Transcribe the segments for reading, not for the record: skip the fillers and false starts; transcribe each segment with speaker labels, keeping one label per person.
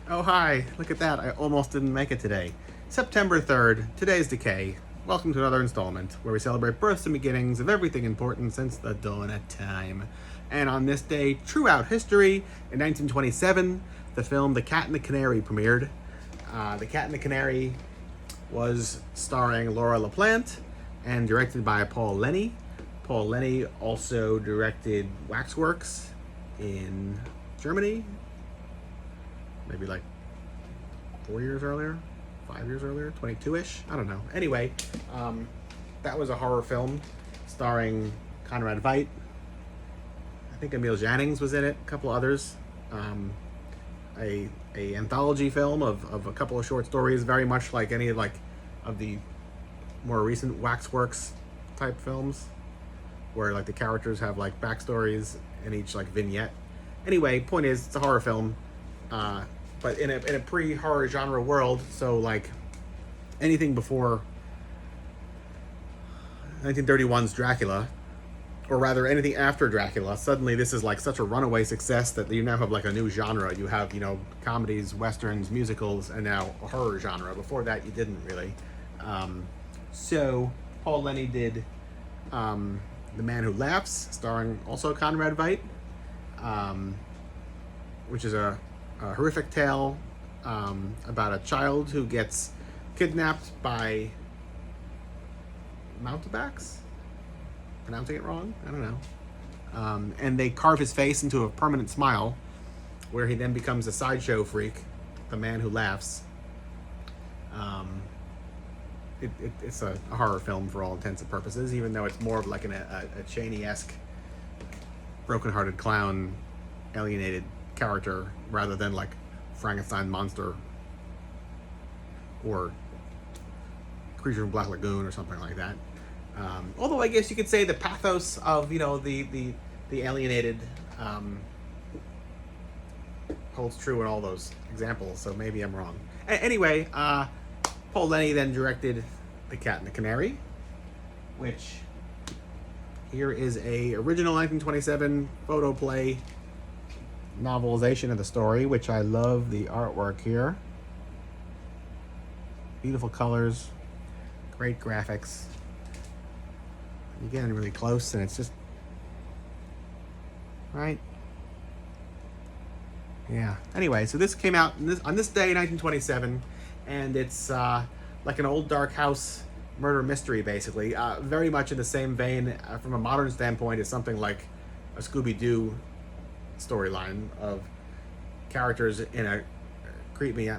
Speaker 1: Oh, hi. Look at that. I almost didn't make it today. September 3rd. Today's Decay. Welcome to another installment where we celebrate births and beginnings of everything important since the dawn of time. And on this day, throughout history, in 1927, the film The Cat and the Canary premiered. The Cat and the Canary was starring Laura LaPlante and directed by Paul Lenny. Paul Lenny also directed Waxworks in Germany, maybe like 4 years earlier, 5 years earlier, 22-ish. I don't know. Anyway, that was a horror film starring Conrad Veidt. I think Emil Jannings was in it. A couple others. A anthology film of a couple of short stories, very much like any of the more recent Waxworks type films, where like the characters have like backstories in each like vignette. Anyway, point is, it's a horror film. But in a pre-horror genre world, so like anything before 1931's Dracula, or rather anything after Dracula, suddenly this is like such a runaway success that you now have like a new genre. You have, comedies, westerns, musicals, and now a horror genre. Before that, you didn't really. So Paul Lenny did The Man Who Laughs, starring also Conrad Veidt, which is a horrific tale about a child who gets kidnapped by mountebanks. Pronouncing it wrong? I don't know. And they carve his face into a permanent smile, where he then becomes a sideshow freak, the Man Who Laughs. It's a horror film for all intents and purposes, even though it's more of like a Chaney-esque, broken-hearted clown, alienated character, rather than like Frankenstein monster or Creature from Black Lagoon or something like that. Although I guess you could say the pathos of the alienated holds true in all those examples. So maybe I'm wrong. Anyway, Paul Lenny then directed The Cat and the Canary, which here is a original 1927 photoplay novelization of the story, which I love the artwork here. Beautiful colors, great graphics. You're getting really close, and it's just right. Yeah. Anyway, so this came out on this day, 1927, and it's like an old dark house murder mystery, basically. Very much in the same vein, from a modern standpoint, as something like a Scooby-Doo storyline of characters in a creepy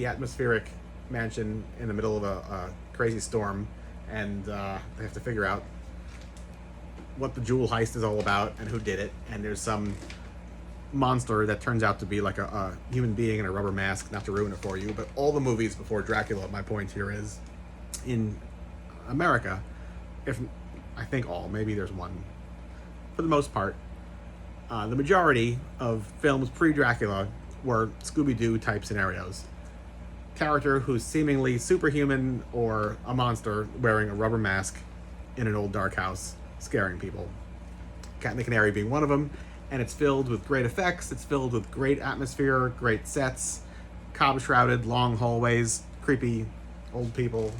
Speaker 1: atmospheric mansion in the middle of a crazy storm, and they have to figure out what the jewel heist is all about and who did it. And there's some monster that turns out to be like a human being in a rubber mask. Not to ruin it for you, but all the movies before Dracula, my point here is, in America, if I think all, maybe there's one, for the most part, the majority of films pre-Dracula were Scooby-Doo type scenarios. Character who's seemingly superhuman or a monster wearing a rubber mask in an old dark house scaring people. Cat and the Canary being one of them, and it's filled with great effects, it's filled with great atmosphere, great sets, cob-shrouded, long hallways, creepy old people.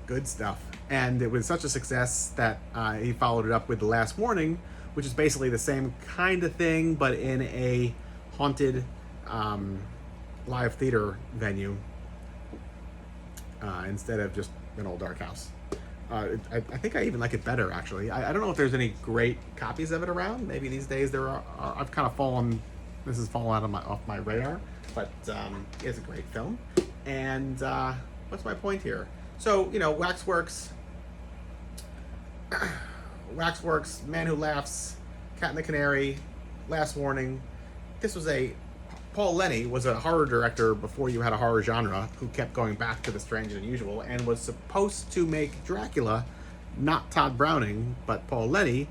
Speaker 1: Good stuff. And it was such a success that he followed it up with The Last Warning, which is basically the same kind of thing, but in a haunted live theater venue instead of just an old dark house. I think I even like it better, actually. I don't know if there's any great copies of it around. Maybe these days there are. I've kind of fallen. This has fallen off my radar, but it's a great film. And what's my point here? So Waxworks, Man Who Laughs, Cat and the Canary, Last Warning. This was Paul Lenny was a horror director before you had a horror genre, who kept going back to the strange and unusual, and was supposed to make Dracula, not Todd Browning, but Paul Lenny.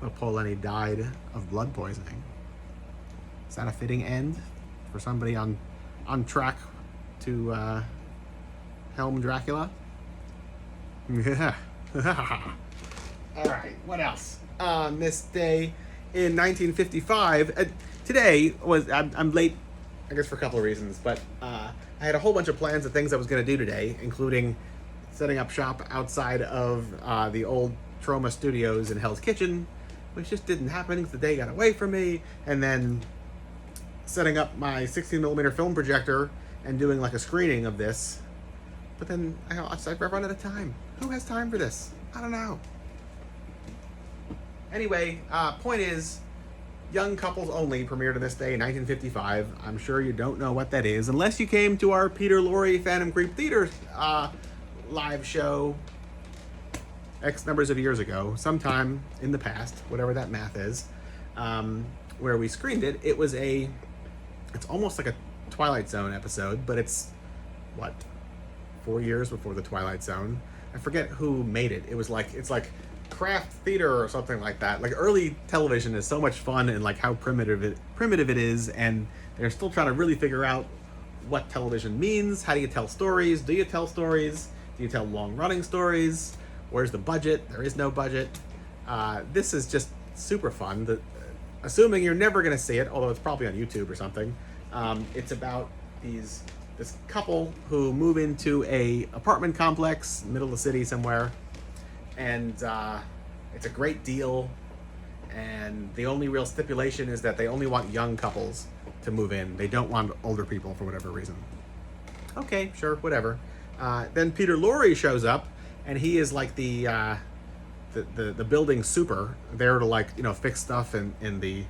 Speaker 1: Well, Paul Lenny died of blood poisoning. Is that a fitting end for somebody on track to helm Dracula? Yeah. All right, what else? On this day in 1955, today was I'm late, I guess for a couple of reasons, but I had a whole bunch of plans of things I was going to do today, including setting up shop outside of the old Troma Studios in Hell's Kitchen, which just didn't happen because the day got away from me, and then setting up my 16mm film projector and doing like a screening of this. But then I've run out of time. Who has time for this? I don't know. Anyway, point is, Young Couples Only premiered on this day in 1955. I'm sure you don't know what that is, unless you came to our Peter Lorre Phantom Creep Theater live show X numbers of years ago, sometime in the past, whatever that math is, where we screened it. It's almost like a Twilight Zone episode, but it's, 4 years before the Twilight Zone. I forget who made it. It's like craft theater or something like that. Like, early television is so much fun, and like how primitive it is, and they're still trying to really figure out what television means. How do you tell stories? Do you tell stories? Do you tell long-running stories? Where's the budget? There is no budget. This is just super fun. Assuming you're never going to see it, although it's probably on YouTube or something. It's about this couple who move into a apartment complex, middle of the city somewhere, and it's a great deal. And the only real stipulation is that they only want young couples to move in. They don't want older people for whatever reason. Okay, sure, whatever. Then Peter Lorre shows up, and he is like the building super, there to like, fix stuff in the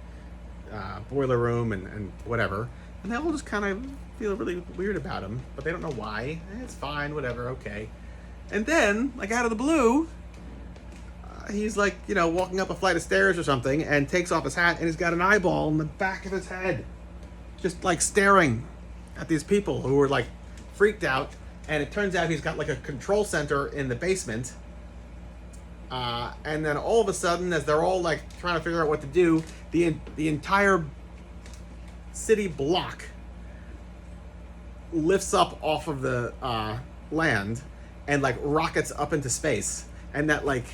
Speaker 1: boiler room and whatever. And they all just kind of feel really weird about him, but they don't know why. It's fine, whatever, okay. And then, like out of the blue, he's like, walking up a flight of stairs or something, and takes off his hat, and he's got an eyeball in the back of his head, just like staring at these people who were like freaked out. And it turns out he's got like a control center in the basement. And then all of a sudden, as they're all like trying to figure out what to do, the entire city block lifts up off of the land and like rockets up into space. And that like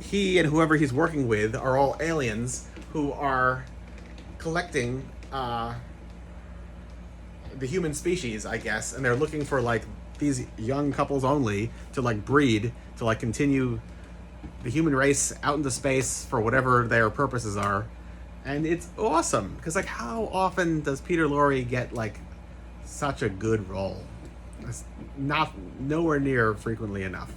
Speaker 1: he and whoever he's working with are all aliens who are collecting the human species, I guess, and they're looking for like these young couples only to like breed, to like continue the human race out into space for whatever their purposes are. And it's awesome because like how often does Peter Lorre get like such a good role? It's nowhere near frequently enough.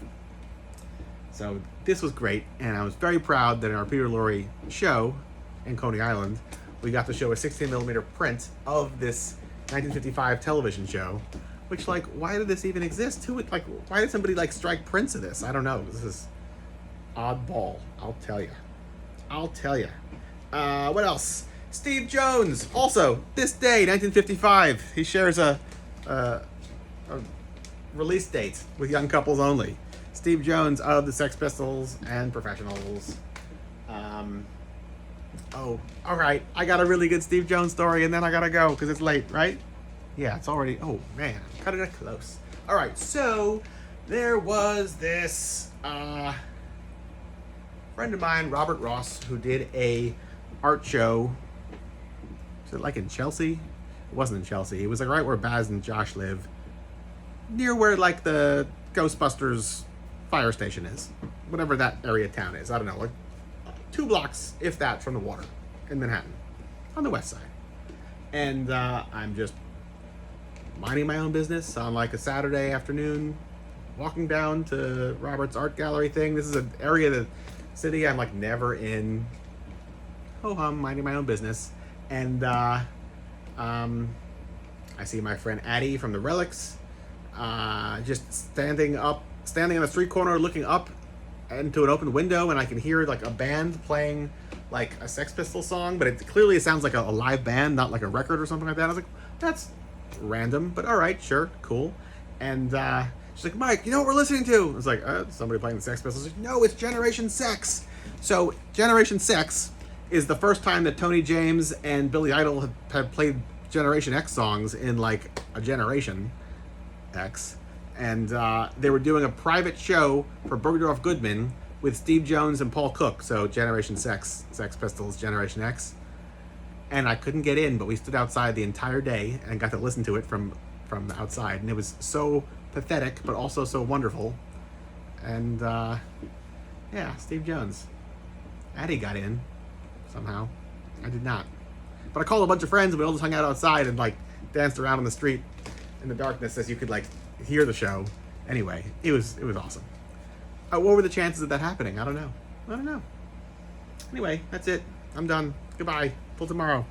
Speaker 1: So this was great, and I was very proud that in our Peter Lorre show in Coney Island, we got to show a 16mm print of this 1955 television show, which like, why did this even exist? Why did somebody like strike prints of this? I don't know. This is oddball. I'll tell you. What else? Steve Jones, also this day, 1955. He shares a release date with Young Couples Only. Steve Jones of the Sex Pistols and Professionals. Oh, all right. I got a really good Steve Jones story, and then I gotta go because it's late, right? Yeah, it's already. Oh man, cutting it close. All right, so there was this friend of mine, Robert Ross, who did a art show. Was it like in Chelsea? It wasn't in Chelsea. It was like right where Baz and Josh live, near where like the Ghostbusters fire station is, whatever that area of town is. I don't know, like 2 blocks, if that, from the water in Manhattan, on the west side. And I'm just minding my own business on like a Saturday afternoon, walking down to Robert's art gallery thing. This is an area of the city I'm like never in. Ho-hum, minding my own business. And I see my friend Addie from the Relics, just standing on the street corner looking up into an open window, and I can hear like a band playing like a Sex Pistols song, but it clearly sounds like a live band, not like a record or something like that. I was like, that's random, but all right, sure, cool. And she's like, Mike, you know what we're listening to? I was like, somebody playing the Sex Pistols. Like, no, it's Generation Sex. So Generation Sex is the first time that Tony James and Billy Idol have played Generation X songs in like a Generation X. And they were doing a private show for Bergdorf Goodman with Steve Jones and Paul Cook. So Generation Sex, Sex Pistols, Generation X. and I couldn't get in, but we stood outside the entire day and got to listen to it from outside, and it was so pathetic, but also so wonderful. And yeah, Steve Jones. Addie got in somehow. I did not. But I called a bunch of friends, and we all just hung out outside and like danced around on the street in the darkness as you could like hear the show. Anyway, it was awesome. What were the chances of that happening? I don't know. Anyway, that's it. I'm done. Goodbye. Till tomorrow.